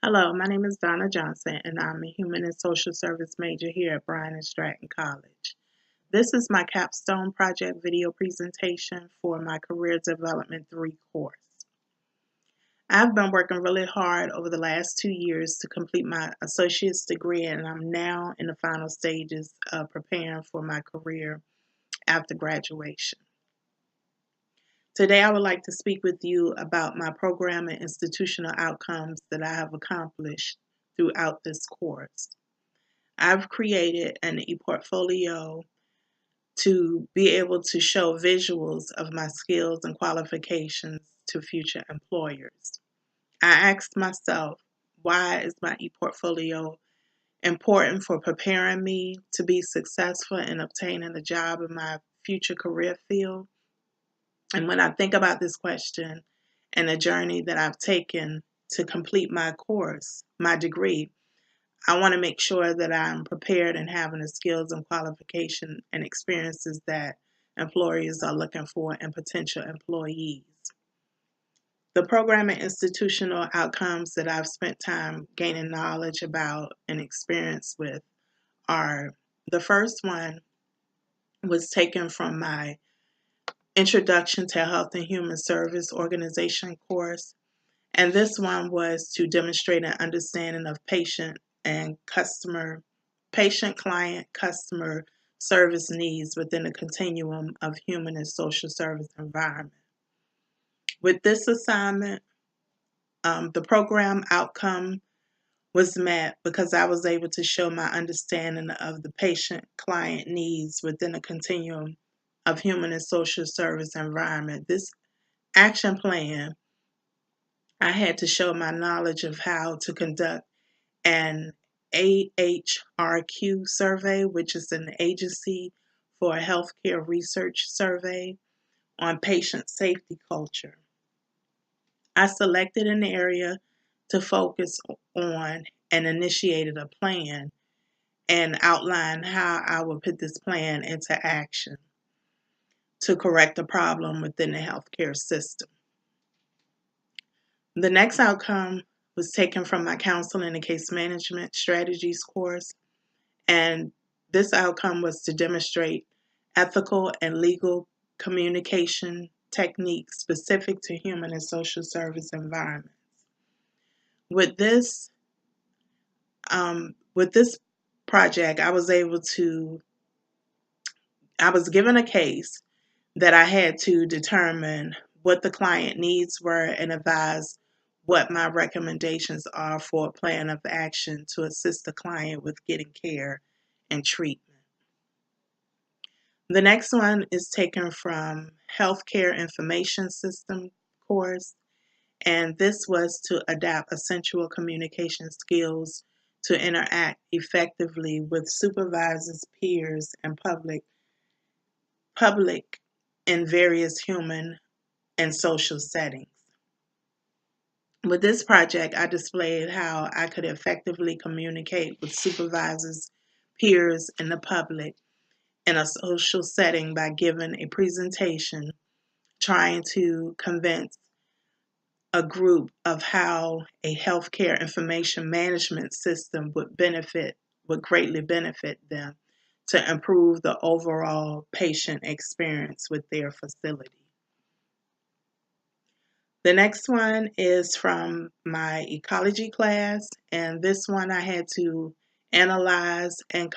Hello, my name is Donna Johnson, and I'm a Human and Social Service major here at Bryan and Stratton College. This is my Capstone project video presentation for my Career Development 3 course. I've been working really hard over the last 2 years to complete my associate's degree, and I'm now in the final stages of preparing for my career after graduation. Today, I would like to speak with you about my program and institutional outcomes that I have accomplished throughout this course. I've created an e-portfolio to be able to show visuals of my skills and qualifications to future employers. I asked myself, why is my e-portfolio important for preparing me to be successful in obtaining a job in my future career field? And when I think about this question and the journey that I've taken to complete my course, my degree, I want to make sure that I'm prepared and having the skills and qualification and experiences that employers are looking for in potential employees. The program and institutional outcomes that I've spent time gaining knowledge about and experience with are: the first one was taken from my Introduction to Health and Human Service Organization course. And this one was to demonstrate an understanding of patient, client, customer service needs within the continuum of human and social service environment. With this assignment, the program outcome was met because I was able to show my understanding of the patient client needs within the continuum of human and social service environment. This action plan, I had to show my knowledge of how to conduct an AHRQ survey, which is an agency for a healthcare research survey on patient safety culture. I selected an area to focus on and initiated a plan and outlined how I would put this plan into action to correct a problem within the healthcare system. The next outcome was taken from my counseling and case management strategies course, and this outcome was to demonstrate ethical and legal communication techniques specific to human and social service environments. With this project, I was given a case that I had to determine what the client needs were and advise what my recommendations are for a plan of action to assist the client with getting care and treatment. The next one is taken from Healthcare Information System course, and this was to adapt essential communication skills to interact effectively with supervisors, peers, and public in various human and social settings. With this project, I displayed how I could effectively communicate with supervisors, peers, and the public in a social setting by giving a presentation trying to convince a group of how a healthcare information management system would greatly benefit them to improve the overall patient experience with their facility. The next one is from my ecology class, and this one I had to analyze and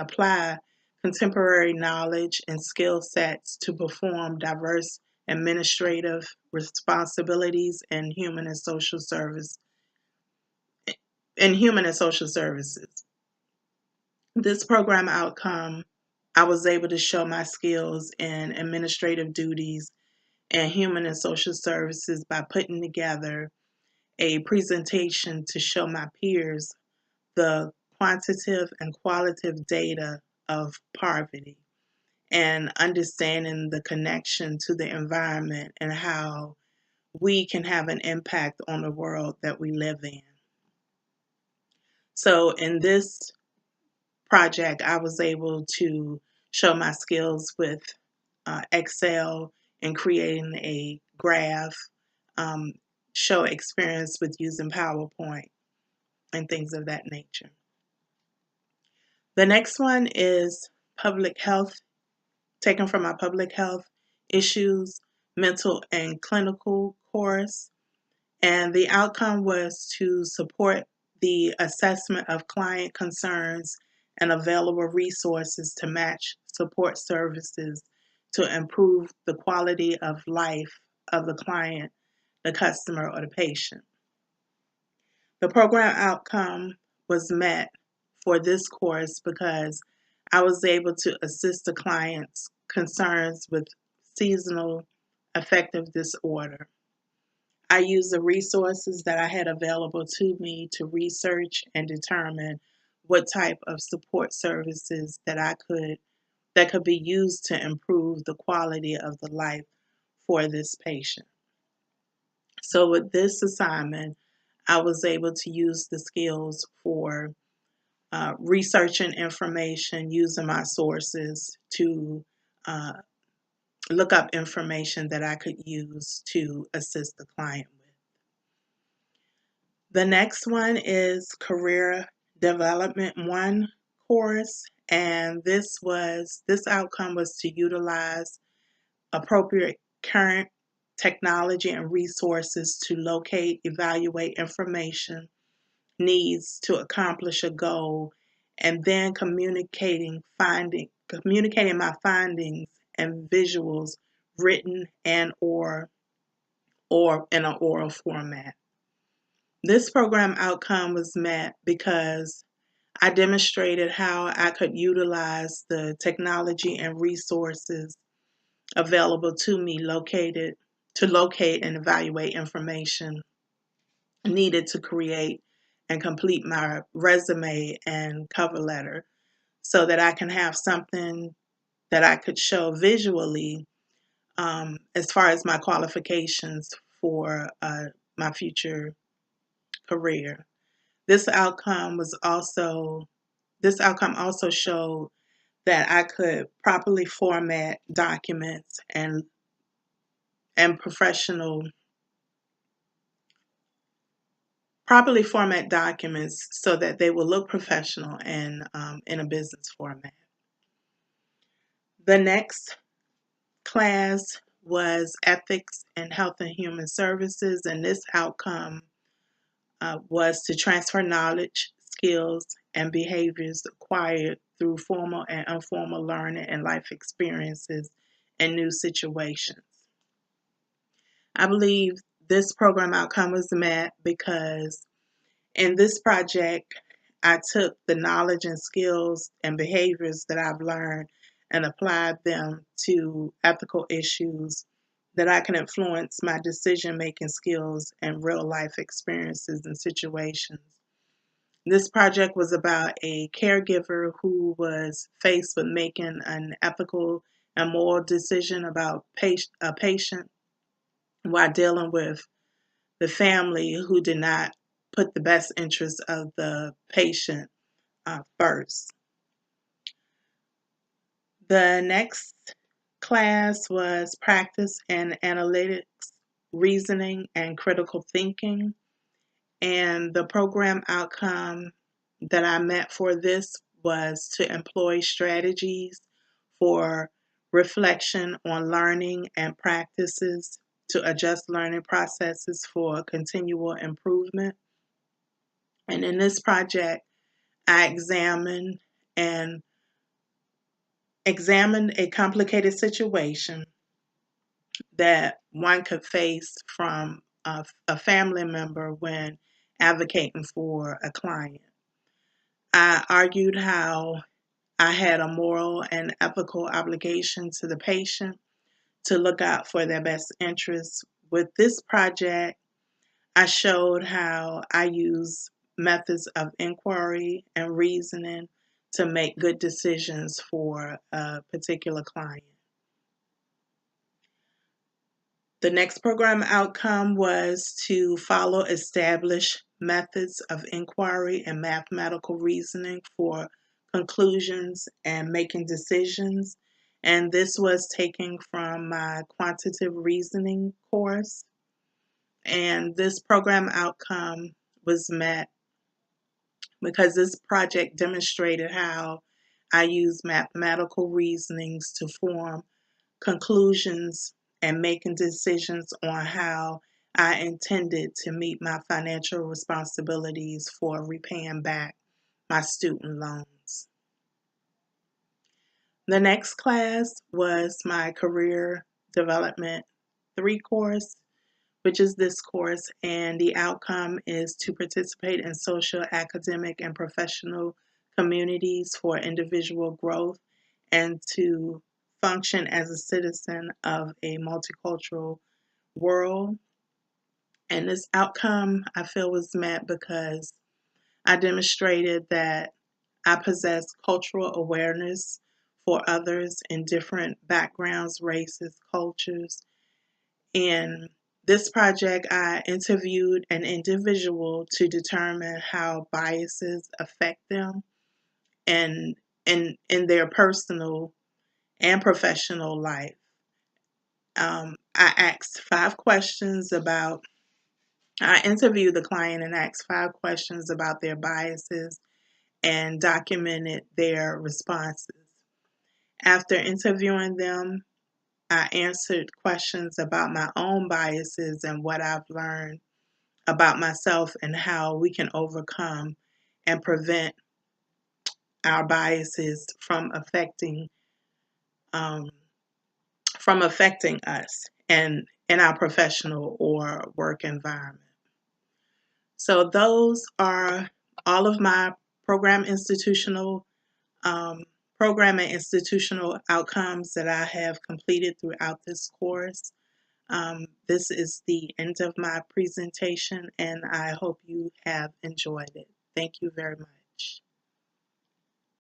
apply contemporary knowledge and skill sets to perform diverse administrative responsibilities in human and social services. This program outcome, I was able to show my skills in administrative duties and human and social services by putting together a presentation to show my peers the quantitative and qualitative data of poverty and understanding the connection to the environment and how we can have an impact on the world that we live in. So in this project, I was able to show my skills with Excel and creating a graph, show experience with using PowerPoint and things of that nature. The next one is public health, taken from my public health issues, mental and clinical course. And the outcome was to support the assessment of client concerns and available resources to match support services to improve the quality of life of the client, the customer, or the patient. The program outcome was met for this course because I was able to assist the client's concerns with seasonal affective disorder. I used the resources that I had available to me to research and determine what type of support services that could be used to improve the quality of the life for this patient. So with this assignment, I was able to use the skills for researching information, using my sources to uh, look up information that I could use to assist the client with. The next one is Career Development 1 course, and this outcome was to utilize appropriate current technology and resources to locate, evaluate information, needs to accomplish a goal, and then communicating my findings and visuals written and or in an oral format. This program outcome was met because I demonstrated how I could utilize the technology and resources available to me to locate and evaluate information needed to create and complete my resume and cover letter so that I can have something that I could show visually as far as my qualifications for my future career. This outcome also showed that I could properly format documents and properly format documents so that they will look professional and in a business format. The next class was Ethics in Health and Human Services, and this outcome was to transfer knowledge, skills, and behaviors acquired through formal and informal learning and life experiences in new situations. I believe this program outcome was met because in this project, I took the knowledge and skills and behaviors that I've learned and applied them to ethical issues that I can influence my decision-making skills and real-life experiences and situations. This project was about a caregiver who was faced with making an ethical and moral decision about a patient while dealing with the family who did not put the best interest of the patient first. The next class was Practice in Analytics, Reasoning, and Critical Thinking. And the program outcome that I met for this was to employ strategies for reflection on learning and practices to adjust learning processes for continual improvement. And in this project, I examined a complicated situation that one could face from a family member when advocating for a client. I argued how I had a moral and ethical obligation to the patient to look out for their best interests. With this project, I showed how I use methods of inquiry and reasoning to make good decisions for a particular client. The next program outcome was to follow established methods of inquiry and mathematical reasoning for conclusions and making decisions. And this was taken from my quantitative reasoning course. And this program outcome was met because this project demonstrated how I use mathematical reasonings to form conclusions and making decisions on how I intended to meet my financial responsibilities for repaying back my student loans. The next class was my Career Development 3 course, which is this course, and the outcome is to participate in social, academic, and professional communities for individual growth and to function as a citizen of a multicultural world. And this outcome I feel was met because I demonstrated that I possess cultural awareness for others in different backgrounds, races, cultures. In this project, I interviewed an individual to determine how biases affect them and in their personal and professional life. I interviewed the client and asked 5 questions about their biases and documented their responses. After interviewing them, I answered questions about my own biases and what I've learned about myself and how we can overcome and prevent our biases from um, affecting us and in our professional or work environment. So those are all of my program institutional program and institutional outcomes that I have completed throughout this course. This is the end of my presentation, and I hope you have enjoyed it. Thank you very much.